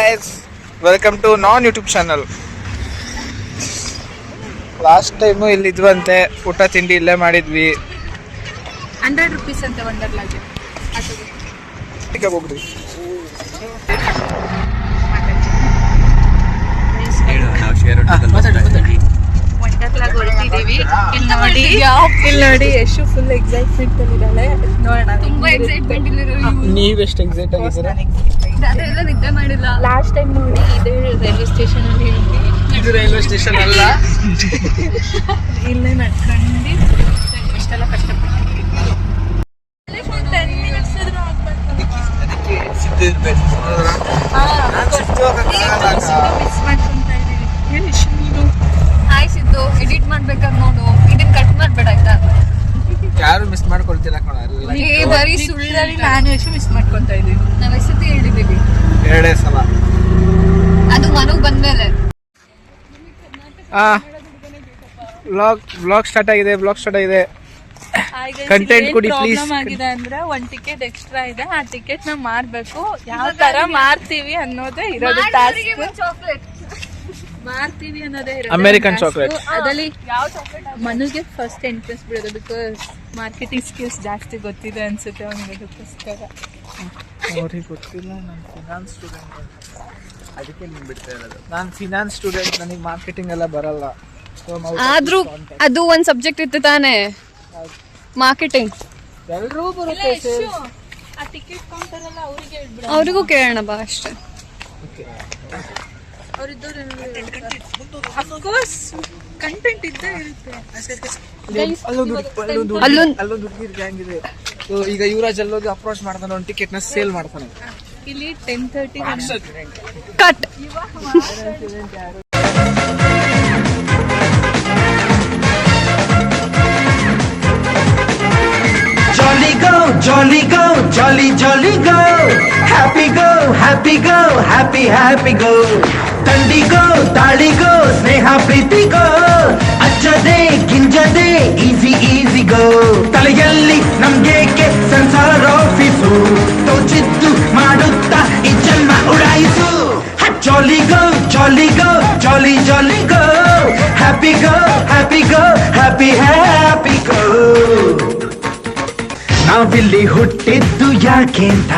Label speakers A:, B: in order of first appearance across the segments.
A: Guys, welcome to ನಾನ್ YouTube channel. Last time ಇಲ್ಲಿದ್ವಂತೆ, ಊಟ ತಿಂಡಿ ಇಲ್ಲೇ ಮಾಡಿದ್ವಿ.
B: 100 rupees ಅಂತೆ ವಂಡರ್ಲಾಗೆ.
A: ಹೋಗ್ರಿ.
B: ವಂಡರ್ಲಾಗ್ ಹೊರಟಿದ್ದೀವಿ. ಇಲ್ಲಿ ನೋಡಿ ಯಶು ಫುಲ್ ಎಕ್ಸೈಟ್ಮೆಂಟ್ ಅಲ್ಲಿ ಇದ್ದಾಳೆ. ನೋಡೋಣ, ತುಂಬಾ ಎಕ್ಸೈಟ್ಮೆಂಟ್ ಇಲ್ಲಿ.
A: ನೀವೆಷ್ಟು ಎಕ್ಸೈಟ್ ಆಗಿದ್ದೀರಾ?
B: ಅದೆಲ್ಲ ನಿದ್ದೆ ಮಾಡಿಲ್ಲ. ಲಾಸ್ಟ್ ಟೈಮ್ ನೋಡಿ ಇದೇ ರೈಲ್ವೆ ಸ್ಟೇಷನ್ ಅಲ್ಲಿ
A: ಇದು ರೈಲ್ವೆ ಸ್ಟೇಷನ್ ಅಲ್ಲ,
B: ಇಲ್ಲೇ ನಡ್ಕೊಂಡು ಇಷ್ಟೆಲ್ಲ ಕಷ್ಟಪಟ್ಟಿದ್ದೀವಿ. 10 minutes ಆದ್ರೂ ಮಿಸ್ ಮಾಡ್ಕೊಂತ ಇದೀವಿ. ಏನ್ ಇಶ್ಯೂ ನೀನು? ಹಾಯ್ ಸಿದ್ದು, ಎಡಿಟ್ ಮಾಡ್ಬೇಕಾದ್ರೆ ನೋಡು, ಇದನ್ನ ಕಟ್ ಮಾಡ್ಬೇಡ ಆಯ್ತಾ?
A: ಯಾರು ಮಿಸ್ ಮಾಡ್ಕೊಳ್ತಿಲ್ಲ ಕಣ.
B: ಬರೀ ಸುಳ್ಳಲ್ಲಿ ನಾನು ಎಷ್ಟು ಮಿಸ್ ಮಾಡ್ಕೊಂತ ಇದೀವಿ. ನಾವ್ ಎಷ್ಟೊತ್ತಿ ಹೇಳಿದೀವಿ?
A: 2 ಸಲ.
B: ಅದು ಮನೆಗೆ ಬಂದ್ಮೇಲೆ.
A: ಬ್ಲಾಗ್ ಸ್ಟಾರ್ಟ್ ಆಗಿದೆ. ಕಂಟೆಂಟ್ ಕೊಡಿ ಪ್ಲೀಸ್.
B: ಆಗಿದೆ ಅಂದ್ರೆ 1 ಟಿಕೆಟ್ ಎಕ್ಸ್ಟ್ರಾ ಇದೆ. ಆ ಟಿಕೆಟ್ ನ ಮಾರ್ಬೇಕು. ಯಾವ ತರ ಮಾರ್ತೀವಿ ಅನ್ನೋದೇ ಇರೋದು ಟಾಸ್ಕ್. ಮಾರ್ತೀವಿ ಅನ್ನೋದೇ ಇರೋದು
A: ಅಮೆರಿಕನ್ ಚಾಕ್ಲೇಟ್.
B: ಅದರಲ್ಲಿ ಯಾವ ಚಾಕ್ಲೇಟ್ ಮನುಗೆ ಫಸ್ಟ್ ಇಂಟ್ರೆಸ್ಟ್ ಬಿಡೋದು. ಬಿಕಾಸ್ ಮಾರ್ಕೆಟಿಂಗ್ ಸ್ಕಿಲ್ಸ್ ಜಾಸ್ತಿ ಗೊತ್ತಿದೆ ಅನ್ಸುತ್ತೆ ಅವನಿಗೆ. ಅದಕ್ಕೋಸ್ಕರ
A: ಅವ್ರಿಗೆ ಗೊತ್ತಿಲ್ಲ. ನಾನು ಫಿನಾನ್ಸ್ ಸ್ಟೂಡೆಂಟ್, ಅದಕ್ಕೆ ನೀನು ಬಿಡ್ತಾ ಇರೋದು. ನಾನು ಫಿನಾನ್ಸ್ ಸ್ಟೂಡೆಂಟ್, ನನಗೆ ಮಾರ್ಕೆಟಿಂಗ್ ಎಲ್ಲ ಬರಲ್ಲ.
C: ಆದ್ರೂ ಅದು ಒಂದ್ ಸಬ್ಜೆಕ್ಟ್ ಇತ್ತು ತಾನೇ, ಮಾರ್ಕೆಟಿಂಗ್.
A: ಎಲ್ಲರೂ ಬರುತ್ತೆ.
B: ಆ ಟಿಕೆಟ್ ಕೌಂಟರ್ ಎಲ್ಲ ಅವರಿಗೆ ಹೇಳ್ಬಿಡ.
C: ಅವ್ರಿಗೂ ಕೇಳೋಣ ಬಾ ಅಷ್ಟೇ.
B: ಅಫ್ಕೋರ್ಸ್ ಕಂಟೆಂಟ್ ಇದ್ದೇ ಇರುತ್ತೆ.
A: ಅಲ್ಲೊಂದು ಹುಡುಗಿರ್ ಗ್ಯಾಂಗ್ ಇದೆ. ಈಗ ಯುವರಾಜ್ ಅಲ್ಲೋಗಿ ಅಪ್ರೋಚ್ ಮಾಡ್ತಾನೆ, ಒಂದು ಟಿಕೆಟ್ ನ ಸೇಲ್ ಮಾಡ್ತಾನೆ.
B: ಇಲ್ಲಿ 10:30
C: cut.
D: Jolly go, jolly go, jolly jolly go. Happy go, happy go, happy happy go. Tandi go, tali go, sneha preeti go. Achade, ginjade, easy easy go. Taliyalli namgeke sansar office. Tochittu madutta ee janma udaisu. Jolly go, jolly go, jolly jolly go. Happy go, happy go, happy happy go. ನಾವಿಲ್ಲಿ ಹುಟ್ಟಿದ್ದು ಯಾಕೆಂತ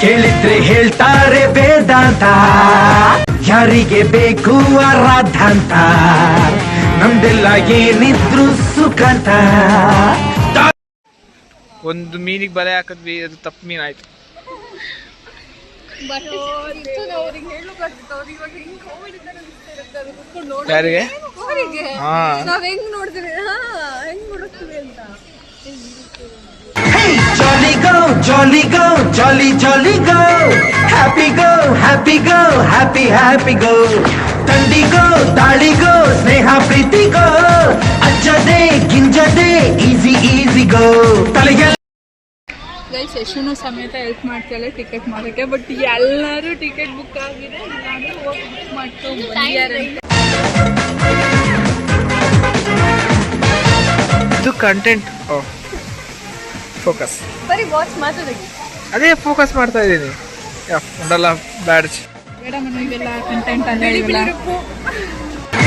D: ಕೇಳಿದ್ರೆ ಹೇಳ್ತಾರೆ ವೇದಾಂತ. ಯಾರಿಗೆ ಬೇಕು ಆರಾಧಾಂತ, ನಮ್ದೆಲ್ಲ ಏನಿದ್ರು ಸುಖಂತ.
A: ಒಂದು ಮೀನಿಗೆ ಬಲೆ ಹಾಕಿದ್ವಿ, ಅದು ತಪ್ಪು ಮೀನ್ ಆಯ್ತು. ಯಾರಿಗೆ?
B: ನಾವ್ ಹೆಂಗ್ ನೋಡ್ತೀವಿ, ಹೆಂಗ್ ನೋಡ್ತೀವಿ ಅಂತ.
D: Hey, jolly go, jolly go, jolly jolly go. Happy go, happy go, happy happy go. Tandi go, tali go, sneha preeti go. Achade, ginjade, easy easy go. Taliyal
B: guys, ಯಶುನು ಸಮೇತ ಹೆಲ್ಪ್ ಮಾಡ್ತಾಳೆ ಟಿಕೆಟ್ ಮಾಡೋಕ್ಕೆ. But ಎಲ್ಲರೂ ticket book ಆಗಿದೆ, ನಾನು ಹೋಗಿ book ಮಾಡ್ಕೊಂಡು ಬಂದಿಯಾರಂತೆ.
A: ಇದು ಕಂಟೆಂಟ್ ಫೋಕಸ್.
C: ಬರೀ ವಾಚ್ ಮಾತಾಡಿ,
A: ಅದೇ ಫೋಕಸ್ ಮಾಡ್ತಾ ಇದ್ದೀನಿ. ಒಂದಲ್ಲ ಬ್ಯಾಡ್ಜ್
B: ಬೇಡ ಮನು, ಇವೆಲ್ಲ ಕಂಟೆಂಟ್ ಅಲ್ಲ.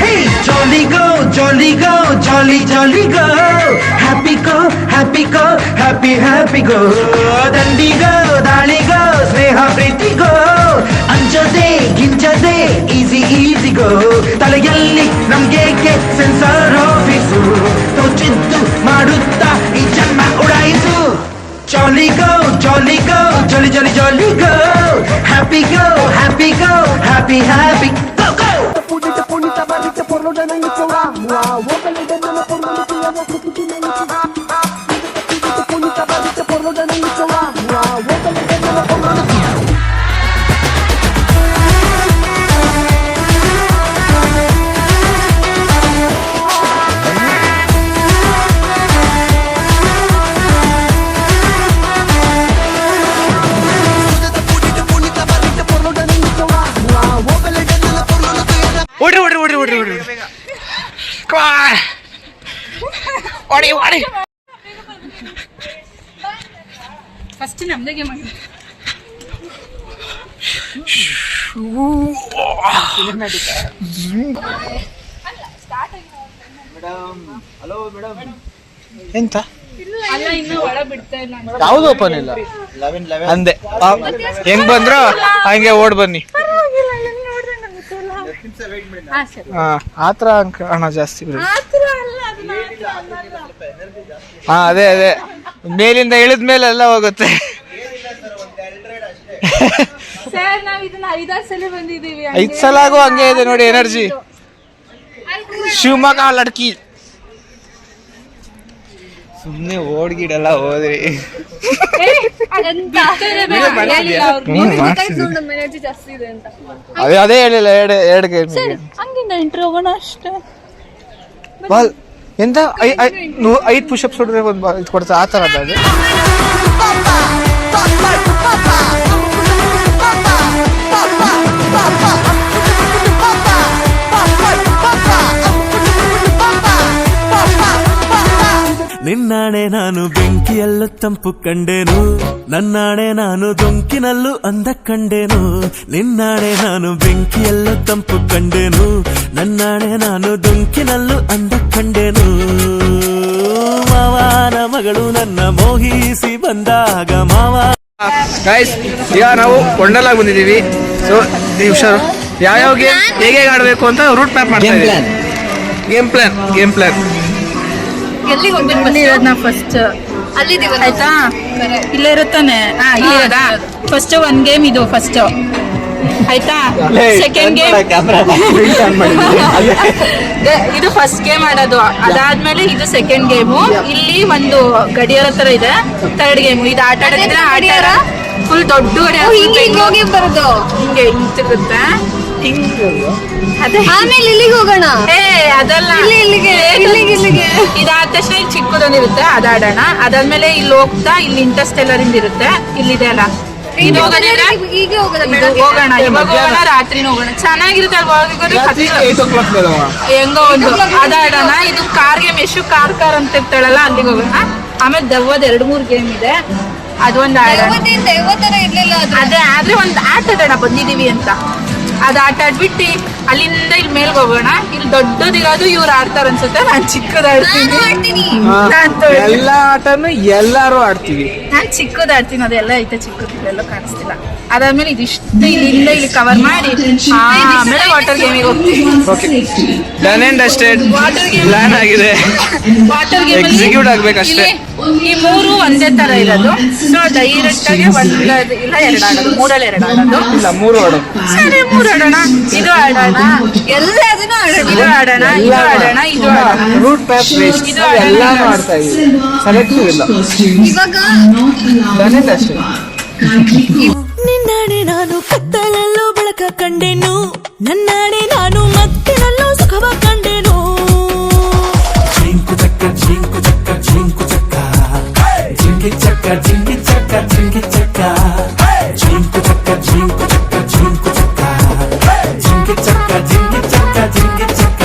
D: Hey, jolly go, jolly go, jolly jolly go. Happy go, happy go, happy happy go. Dandi go, dali go, sneha preeti go. Anjade, ginjade, easy easy go. Talayalli namgeke sensor office. Tochittu madutta ee janma udaisu. Jolly go, jolly go, jolly jolly jolly go. Happy go, happy go, happy happy go go.
A: ಓಡಿ.
B: First ನಮ್ದಾಗೆ ಮಾಡಿ.
A: ಎಂತ
B: ಅಲ್ಲ ಇನ್ನು ಒಳ ಬಿಡ್ತಾ ಇಲ್ಲ
A: ಯಾವ್ದು open ಇಲ್ಲ ಅಂದೆ ಹೆಂಗ್ ಬಂದ್ರ ಹಂಗೆ ಓಡ್ ಬನ್ನಿ. ಆತರ ಹಣ ಜಾಸ್ತಿ ಹಾ ಅದೇ ಮೇಲಿಂದ ಇಳಿದ ಮೇಲೆ ಎಲ್ಲ ಹೋಗುತ್ತೆ.
B: ಸರ್ ನಾವ್ ಇದನ್ನ 5-6 ಸಲ ಬಂದಿದೀವಿ.
A: 5 ಸಲ ಆಗೋ ಹಂಗೆ ಇದೆ ನೋಡಿ ಎನರ್ಜಿ. ಶಿವಮೊಗ್ಗ ಲಡ್ಕಿ ಸುಮ್ನೆ ಓಡ್ಗಿಡಲ್ಲ ಹೋದ್ರಿ.
C: ಎನರ್ಜಿ ಜಾಸ್ತಿ ಇದೆ ಅಂತ
A: ಅದೇ ಹೇಳಿಲ್ಲ ಎರಡು ಗೇಮ್
B: ಹಂಗಿಂದ ಇಂಟ್ರೋ ಹೋಗೋಣ ಅಷ್ಟೇ.
A: ಬಾಲ್ ಎಂತ 5 ಪುಷಪ್ಸ್ ಹೊಡೆದ್ರೆ ಒಂದು ಇದು ಕೊಡ್ತಾ ಆ ಥರ ಅದು.
E: ನಿನ್ನಾಣೆ ನಾನು ಬೆಂಕಿಯಲ್ಲೂ ತಂಪು ಕಂಡೇನು, ನನ್ನಾಣೆ ನಾನು ದೊಂಕಿನಲ್ಲೂ ಅಂದ ಕಂಡೇನು. ನಿನ್ನಾಣೆ ನಾನು ಬೆಂಕಿಯಲ್ಲೂ ತಂಪು ಕಂಡೇನು, ನನ್ನಾಣೆ ನಾನು ದೊಂಕಿನಲ್ಲೂ ಅಂದ ಕಂಡೇನು. ಮಾವನ ಮಗಳು ನನ್ನ ಮೋಹಿಸಿ ಬಂದಾಗ ಮಾವ.
A: ಗೈಸ್ ಈಗ ನಾವು ಕೊಂಡಲಾಗಿ ಬಂದಿದ್ದೀವಿ. ಸೊ ನೀವು ಹುಷಾರು, ಯಾವ್ಯಾವ ಗೇಮ್ ಹೇಗೆ ಆಡಬೇಕು ಅಂತ ರೂಟ್ ಮ್ಯಾಪ್ ಮಾಡ್ತಾ ಇದ್ದೀವಿ. ಗೇಮ್ ಪ್ಲಾನ್
C: ಎಲ್ಲಿಗೆ ಹೋಗ್ಬೇಕು?
B: ಅಲ್ಲಿ ಇರೋದ್ನ ಫಸ್ಟ್
C: ಅಲ್ಲಿದ್ದೀವಿ
B: ಆಯ್ತಾ, ಇಲ್ಲೇ ಇರುತ್ತಾನೆ. ಇಲ್ಲಿ ಇರೋದಾ ಫಸ್ಟ್ 1 ಗೇಮ್ ಇದು ಫಸ್ಟ್ ಆಯ್ತಾ. ಸೆಕೆಂಡ್ ಗೇಮ್ ಇದು ಫಸ್ಟ್ ಗೇಮ್ ಆಡೋದು. ಅದಾದ್ಮೇಲೆ ಇದು ಸೆಕೆಂಡ್ ಗೇಮು. ಇಲ್ಲಿ ಒಂದು ಗಡಿಯಾರ ತರ ಇದೆ ಥರ್ಡ್ ಗೇಮು. ಇದು ಆಟ ಆಡಿದ್ರೆ ಫುಲ್ ದೊಡ್ಡ ಗಡಿಯಾರ
C: ಹೋಗಿ ಬರೋದು
B: ಹಿಂಗೆ ಹಿಂತಿರುತ್ತೆ. ಅದೇ
C: ಆಮೇಲೆ ಇಲ್ಲಿಗೆ ಹೋಗೋಣ.
B: ಅದಲ್ಲ
C: ಇಲ್ಲಿಗೆ
B: ಇದಾದ ತಕ್ಷಣ ಇಲ್ಲಿ ಚಿಕ್ಕದೊಂದಿರುತ್ತೆ ಅದಾಡೋಣ. ಅದಾದ್ಮೇಲೆ ಇಲ್ಲಿ ಹೋಗ್ತಾ ಇಲ್ಲಿ ಇಂಟರ್ಸ್ಟೆಲ್ಲರ್ ಇಂದ ಇರುತ್ತೆ. ಇಲ್ಲಿದೆ ಅಲ್ಲ, ಇದು ಹೋಗೋದಿಲ್ಲ.
C: ಈಗ ಹೋಗೋಣ,
B: ಹೋಗೋಣ ಇವಾಗ ಹೋಗೋಣ, ರಾತ್ರಿನೂ ಹೋಗೋಣ. ಚೆನ್ನಾಗಿರುತ್ತೆ ಅಲ್ವಾ. ಹೆಂಗೋ ಒಂದು ಅದಾಡೋಣ. ಇದು ಕಾರ್ ಗೇಮ್, ಎಷ್ಟು ಕಾರ್ ಅಂತ ಇರ್ತಾಳಲ್ಲ ಅಲ್ಲಿಗೆ ಹೋಗೋಣ. ಆಮೇಲೆ ದೆವ್ವದ 2-3 ಗೇಮ್ ಇದೆ, ಅದೊಂದು ಆಡೋಣ. ಅದೇ ಆದ್ರೆ ಒಂದು ಆಟ ಆಡೋಣ ಬಂದಿದೀವಿ ಅಂತ. ಅದ್ ಆಟ ಆಡ್ಬಿಟ್ಟು ಅಲ್ಲಿಂದ ಇಲ್ಲಿ ಮೇಲ್ಗೆ ಹೋಗೋಣ. ಇಲ್ಲಿ ದೊಡ್ಡದಿರೋದು ಇವ್ರು ಆಡ್ತಾರ ಅನ್ಸುತ್ತೆ. ನಾನ್ ಚಿಕ್ಕದಾಡ್ತೀನಿ.
A: ಎಲ್ಲ ಆಟನು ಎಲ್ಲಾರು ಆಡ್ತೀವಿ.
B: ನಾನ್ ಚಿಕ್ಕದಾಡ್ತೀನಿ. ಅದೆಲ್ಲ ಐತೆ ಚಿಕ್ಕದು, ಇಲ್ಲೆಲ್ಲ ಕಾಣಿಸ್ತಿಲ್ಲ. ಅದಾದ್ಮೇಲೆ ಇದಿಷ್ಟು ಇಲ್ಲಿಂದ ಇಲ್ಲಿ ಕವರ್ ಮಾಡಿ ಆಮೇಲೆ ವಾಟರ್ ಗೇಮಿಗೆ ಹೋಗ್ತೀವಿ.
A: ಡನ್ ಅಂಡ್ ಡಸ್ಟೆಡ್ ಪ್ಲಾನ್ ಆಗಿದೆ.
B: ವಾಟರ್ ಗೇಮ್
A: ಎಕ್ಸಿಕ್ಯೂಟ್ ಆಗ್ಬೇಕಷ್ಟೇ.
B: ಈ 3 ಒಂದೇ ತರ ಇರೋದು. ಸೊ ಡೈರೆಕ್ಟ್ ಆಗಿ 1 ಇಲ್ಲ 2 ಆಡೋದು. 3ಅಲ್ಲಿ 2 ಆಡೋದು.
A: ಇಲ್ಲ 3 ಆಡೋದು.
B: ಸರಿ 3 ಆಡೋಣ. ಇದು ಆಡೋಣ, ಎಲ್ಲದನ್ನು ಆಡೋಣ. ಇದು ಆಡೋಣ, ಇದು ಆಡೋಣ, ಇದು ಆಡೋಣ.
A: ರೂಟ್ ಮ್ಯಾಪ್ ರೇಸ್
B: ಇದು ಆಡೋಣ.
A: ಎಲ್ಲಾನು ಆಡ್ತಾ ಇದೀವಿ. ಸೆಲೆಕ್ಟಿವ್ ಇಲ್ಲ.
C: ಇವಾಗ
A: ಡನ್ ಅಂಡ್ ಡಸ್ಟೆಡ್.
F: ನಿನ್ನಾಣೆ ನಾನು ಕತ್ತಲಲ್ಲೂ ಬೆಳಕ ಕಂಡೆನು, ನನ್ನಾಣೆ ನಾನು ಮತ್ತಿನಲ್ಲೂ ಸುಖವ ಕಂಡೆನು.
E: ಜಿಂಕು ಚಕ್ಕ ಜಿಂಕು ಚಕ್ಕ ಜಿಂಕು ಚಕ್ಕ ಜಿಂಕಿ ಚಕ್ಕ ಜಿಂಕಿ ಚಕ್ಕ ಜಿಂಕಿ ಚಕ್ಕ ಜಿಂಕು ಚಕ್ಕ ಜಿಂಕು ಚಕ್ಕ ಜಿಂಕು ಚಕ್ಕ ಜಿಂಕಿ ಚಕ್ಕ ಜಿಂಕಿ ಚಕ್ಕ ಜಿಂಕಿ ಚಕ್ಕ.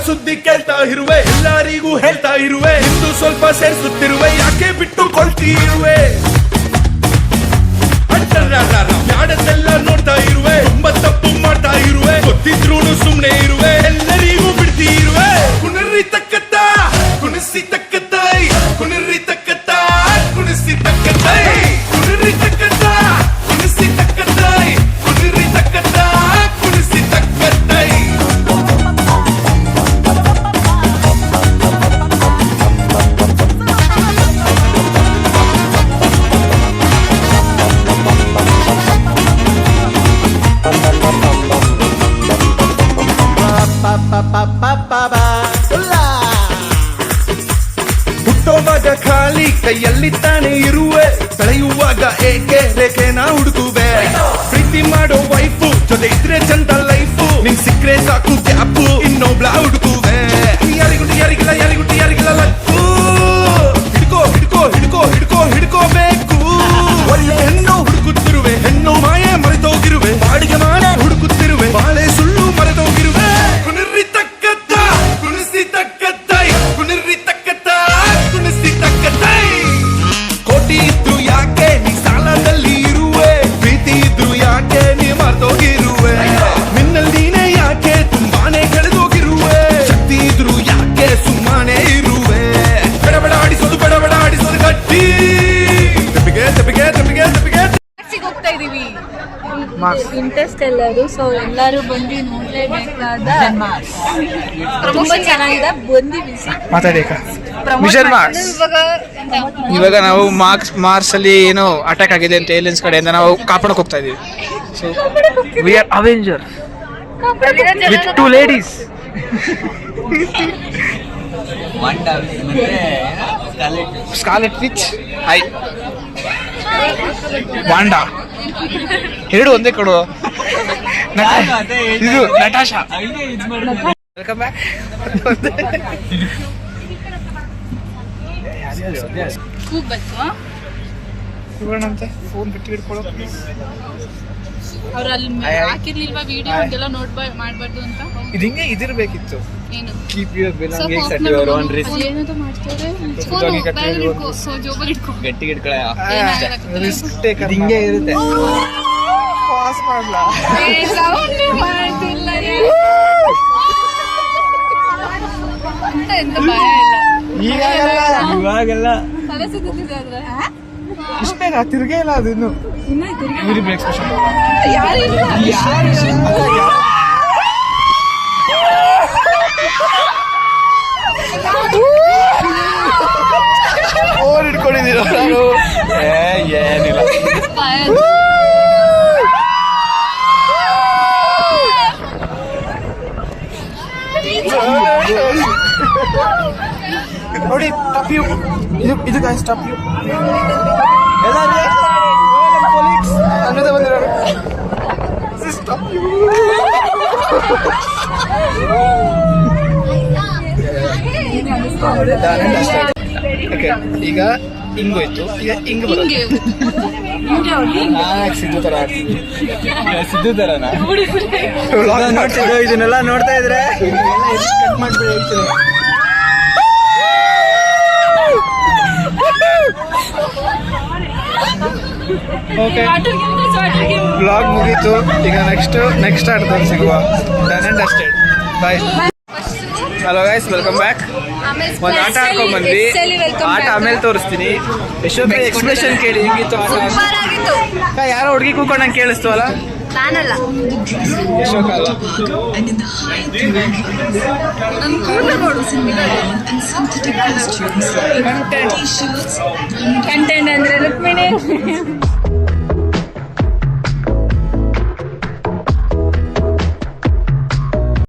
G: ಸುದ್ದಿ ಕೇಳ್ತಾ ಇರುವೆ, ಎಲ್ಲರಿಗೂ ಹೇಳ್ತಾ ಇರುವೆ, ಇಂದು ಸ್ವಲ್ಪ ಸೇರಿಸುತ್ತಿರುವೆ, ಯಾಕೆ ಬಿಟ್ಟುಕೊಳ್ತಿರುವೆ? ಬ್ಯಾಡದೆಲ್ಲ ನೋಡ್ತಾ ಇರುವೆ, ತುಂಬಾ ತಪ್ಪು ಮಾಡ್ತಾ ಇರುವೆ, ಗೊತ್ತಿದ್ರೂನು ಸುಮ್ನೆ ಇರುವೆ, ಎಲ್ಲರಿಗೂ ಬಿಡ್ತಿ ಇರುವೆ. ಕುಣಿರಿ ತಕ್ಕತ್ತ ಕುಣಿಸಿ ತಕ್ಕತ್ತೈ, ಕುಣಿರಿ ತಕ್ಕತ್ತ ಕುಣಿಸಿ ತಕ್ಕತ್ತೈ, ಕುಣಿರಿ ತಕ್ಕತ್ತ ಕುಣಿಸಿ ತಕ್ಕತ್ತೈ, ಕುಣಿರಿ ತಕ್ಕತ್ತ ಕುಣಿಸಿ ತಕ್ಕತ್ತೈ. ಹುಟ್ಟೋವಾಗ ಖಾಲಿ ಕೈಯಲ್ಲಿ ತಾನೇ ಇರುವೆ, ಬೆಳೆಯುವಾಗ ಏಕೆ ರೇಖೆನ ಹುಡುಕುವೆ. ಪ್ರೀತಿ ಮಾಡೋ ವೈಫು ಜೊತೆ ಇದ್ರೆ ಚಂದ ಲೈಫು, ನಿನ್ ಸಿಕ್ಕ್ರೆ ಸಾಕು ಗ್ಯಾಪು, ಇನ್ನೊಬ್ಳ ಹುಡುಕುವೆ. ಯಾರಿಗಿಲ್ಲ ಲಕ್ಕು, ಹಿಡ್ಕೋ ಹಿಡ್ಕೋ ಹಿಡ್ಕೋ ಹಿಡ್ಕೋ ಹಿಡ್ಕೋಬೇಕು. ಒಳ್ಳೆ ಹೆಣ್ಣು ಹುಡುಕುತ್ತಿರುವೆ, ಹೆಣ್ಣು ಮಾಯೆ ಮರೆತೋಗಿರುವೆ, ಬಾಡಿಗೆ ಮಾಡೇ ಹುಡುಕುತ್ತಿರುವೆ, ಬಾಳೆ ಸುಳ್ಳು ಮರೆತೋಗಿರುವೆ. ಕುಣಿರಿ ತಕ್ಕತ್ತ ಕುಣಿಸಿ ತಕ್ಕತ್ತೈ,
C: ಇದೀವಿ
B: ಇಂಟ್ರೆಸ್ಟ್ ಎಲ್ಲರೂ ಸೊ ಎಲ್ಲರೂ ಬಂದು ನೋಡ್ಲೇಬೇಕಾದ ತುಂಬಾ ಚೆನ್ನಾಗಿದೆ ಬಂದಿವಿ
A: ಮಾತಾಡಿ ಮಿಷನ್ ಮಾರ್ಸ್. ಇವಾಗ ನಾವು ಮಾರ್ಸ್ ಅಲ್ಲಿ ಏನೋ ಅಟ್ಯಾಕ್ ಆಗಿದೆ ಅಂತ ಏಲಿಯನ್ಸ್ ಕಡೆಯಿಂದ ನಾವು ಕಾಪಾಡಕ್ ಹೋಗ್ತಾ ಇದೀವಿ. So we are avenger with 2 ladies. Scarlet Witch I Wanda ಎರಡು ಒಂದೇ ಕೊಡು. ಇದು ನಟಾಶಾ. Welcome back.
B: ಕೂಗ್ಬೇಕು
A: ಅಂತ ಫೋನ್ ಬಿಟ್ಟು ಹಿಡ್ಕೊಳ್ಳೋ.
B: ಅವ್ರು ಅಲ್ಲಿ ಹಾಕಿರ್ಲಿಲ್ವಾ ವಿಡಿಯೋ ಇದೆಲ್ಲ ಮಾಡ್ಬಾರ್ದು ಅಂತ.
A: ಇದು ಹಿಂಗೆ ಇದಿರ್ಬೇಕಿತ್ತು.
B: ಏನು
A: keep your belongings at your own risk.
B: ಏನಂತ ಮಾಡ್ತಾರೆ ಜೋಬಲ್ಲಿ ಇಟ್ಕೊ
H: ಗಟ್ಟಿ ಹಿಡ್ಕೊಳ
A: ರಿಸ್ಕ್ ಟೇಕ್ ಹಿಂಗೆ ಇರುತ್ತೆ. ಪಾಸ್ ಮಾಡ್ಲಾ
C: ಮಾಡ್ತಿಲ್ಲ ಅಂತ ಎಂತ ಭಯ ಇಲ್ಲ.
H: ಇವಾಗೆಲ್ಲ
C: ತಲೆ ಸುತ್ತಿದೆ ಆದ್ರೆ
A: ಇಷ್ಟೇನಾ? ತಿರ್ಗೇ ಇಲ್ಲ ಅದು ಇನ್ನು. ಎಕ್ಸ್ಪ್ರೆಷನ್ ಓರ್ ಹಿಡ್ಕೊಂಡಿದ್ದೀರ ನಾನು. ಏನಿಲ್ಲ. ನೋಡಿ ಟಾಪ್ ಯು ಇದು ಗೈಸ್ ಟಾಪ್ ಯು ಎಲ್ಲ ಕೊಲೀಗ್ಸ್ ಅನ್ನೋದೇ ಬಂದಿರೋರು. Stop you. ಈಗ ಹಿಂಗೋಯ್ತು, ಈಗ ಹಿಂಗ್ ಬರುತ್ತೆ. ಸಿದ್ದು ತರ
H: ಸಿದ್ದು ತರನ
A: ನೋಡ್ತಿದ್ದು ಇದನ್ನೆಲ್ಲ ನೋಡ್ತಾ ಇದ್ರೆ ಕಟ್ ಮಾಡ್ಬಿಡಿ ಹೇಳ್ತೀನಿ. ಓಕೆ ಬ್ಲಾಗ್ ಮುಗೀತು. ಈಗ ನೆಕ್ಸ್ಟ್ ಆಡ್ತಾರೆ ಸಿಗುವ. Done and dusted. Bye. Hello guys, welcome back. ಒಂದು ಆಟ ಆಡ್ಕೊಂಡ್ ಬಂದ್ವಿ. ಆಟ ಆಮೇಲೆ ತೋರಿಸ್ತೀನಿ. ಯಶೋಕ ಎಕ್ಸ್ಪ್ರೆಷನ್ ಕೇಳಿ ಹಿಂಗಿತ್ತು ಆಟ. ಯಾರೋ ಹುಡುಗಿ ಕೂಕೊಂಡಂಗೆ ಕೇಳಿಸ್ತು ಅಲ್ಲ?
C: ನಾನಲ್ಲ,
A: ಯಶೋಕ ಅಲ್ಲ.
B: ಕಂಟೆಂಟ್ ಅಂದ್ರೆ ರುಕ್ಮಿಣಿ